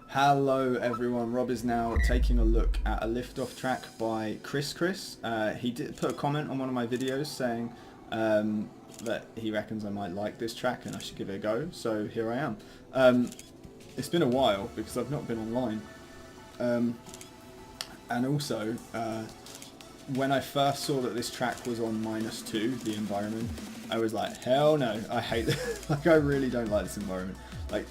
Hello everyone, Robisnow taking a look at a Liftoff track by Cris Crisss. He did put a comment on one of my videos saying that he reckons I might like this track and I should give it a go, so here I am. It's been a while because I've not been online. And also, when I first saw that this track was on -2, the environment, I was like, hell no, I hate this. Like, I really don't like this environment. Like,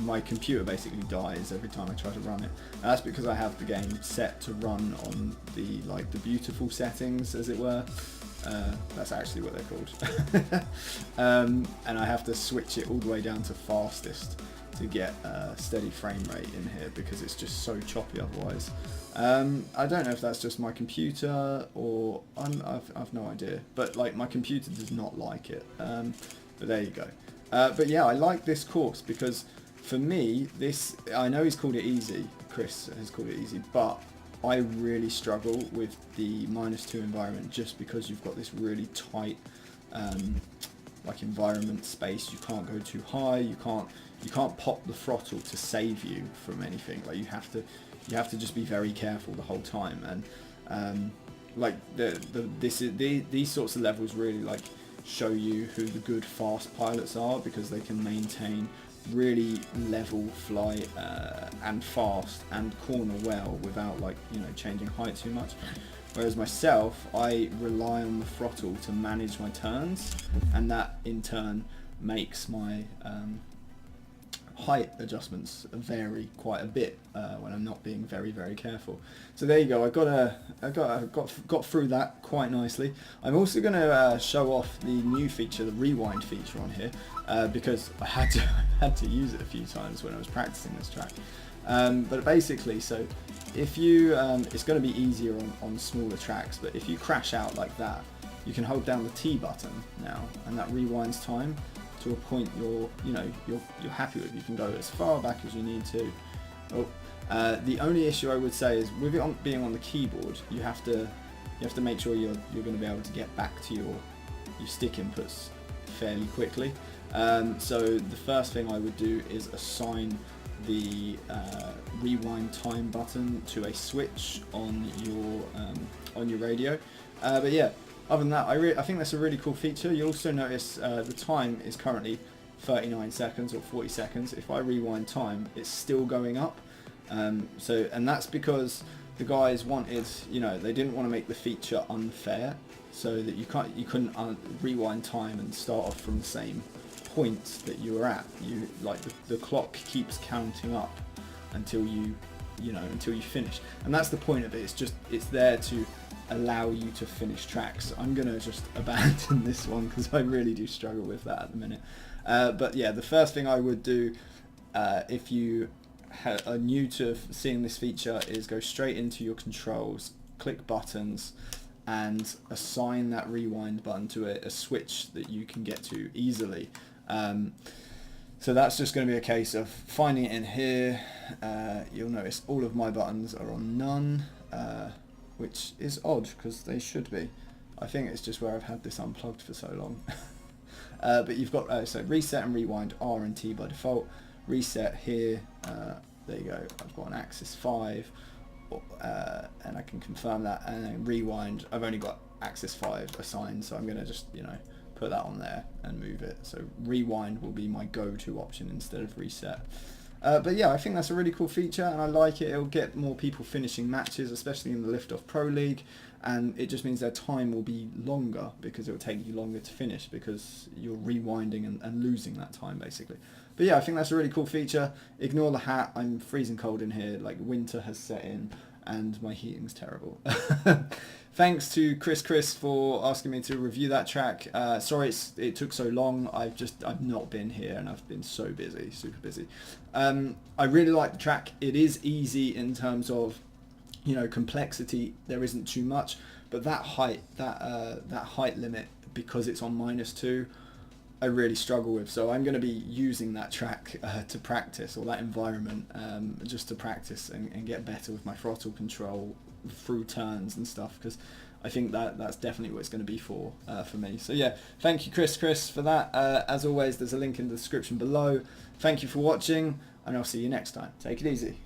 my computer basically dies every time I try to run it. And that's because I have the game set to run on the beautiful settings, as it were. That's actually what they're called. And I have to switch it all the way down to fastest to get a steady frame rate in here because it's just so choppy otherwise. I don't know if that's just my computer or I've no idea, but like my computer does not like it. But there you go. But yeah, I like this course because for me, I know he's called it easy, Chris has called it easy, but I really struggle with the -2 environment just because you've got this really tight like environment space. You can't go too high, you can't pop the throttle to save you from anything. Like you have to just be very careful the whole time, and like these sorts of levels really like show you who the good fast pilots are because they can maintain really level flight and fast and corner well without changing height too much. Whereas myself, I rely on the throttle to manage my turns, and that in turn makes my height adjustments vary quite a bit when I'm not being very careful. So there you go. I got through that quite nicely. I'm also going to show off the new feature, the rewind feature on here, because I had to use it a few times when I was practicing this track. But basically, so if you it's going to be easier on smaller tracks, but if you crash out like that, you can hold down the T button now, and that rewinds time to a point you're happy with. You can go as far back as you need to. The only issue I would say is with it being on the keyboard, you have to make sure you're going to be able to get back to your stick inputs fairly quickly. So the first thing I would do is assign the rewind time button to a switch on your radio. But yeah. Other than that, I think that's a really cool feature. You'll also notice the time is currently 39 seconds or 40 seconds. If I rewind time, it's still going up. And that's because the guys wanted, they didn't want to make the feature unfair, so that you couldn't rewind time and start off from the same point that you were at. The clock keeps counting up until you finish, and that's the point of it. It's there to allow you to finish tracks. I'm gonna just abandon this one because I really do struggle with that at the minute. But yeah, the first thing I would do if you are new to seeing this feature is go straight into your controls, click buttons, and assign that rewind button to a switch that you can get to easily. So that's just going to be a case of finding it in here. You'll notice all of my buttons are on none, which is odd because they should be. I think it's just where I've had this unplugged for so long. But you've got so reset and rewind R and T by default. Reset here, there you go. I've got an axis 5, and I can confirm that. And then rewind, I've only got axis 5 assigned, so I'm going to just put that on there and move it. So rewind will be my go-to option instead of reset. But yeah, I think that's a really cool feature and I like it. It'll get more people finishing matches, especially in the Liftoff Pro League, and it just means their time will be longer because it will take you longer to finish because you're rewinding and losing that time basically. But yeah, I think that's a really cool feature. Ignore the hat, I'm freezing cold in here, like winter has set in and my heating's terrible. Thanks to Cris Crisss for asking me to review that track. Sorry it took so long. I've not been here and I've been so busy, super busy. I really like the track. It is easy in terms of complexity. There isn't too much, but that height limit, because it's on -2, I really struggle with. So I'm going to be using that track to practice, or that environment just to practice and get better with my throttle control through turns and stuff, because I think that's definitely what it's going to be for me. So yeah, thank you Cris Crisss for that. As always, there's a link in the description below. Thank you for watching. and I'll see you next time. Take it easy.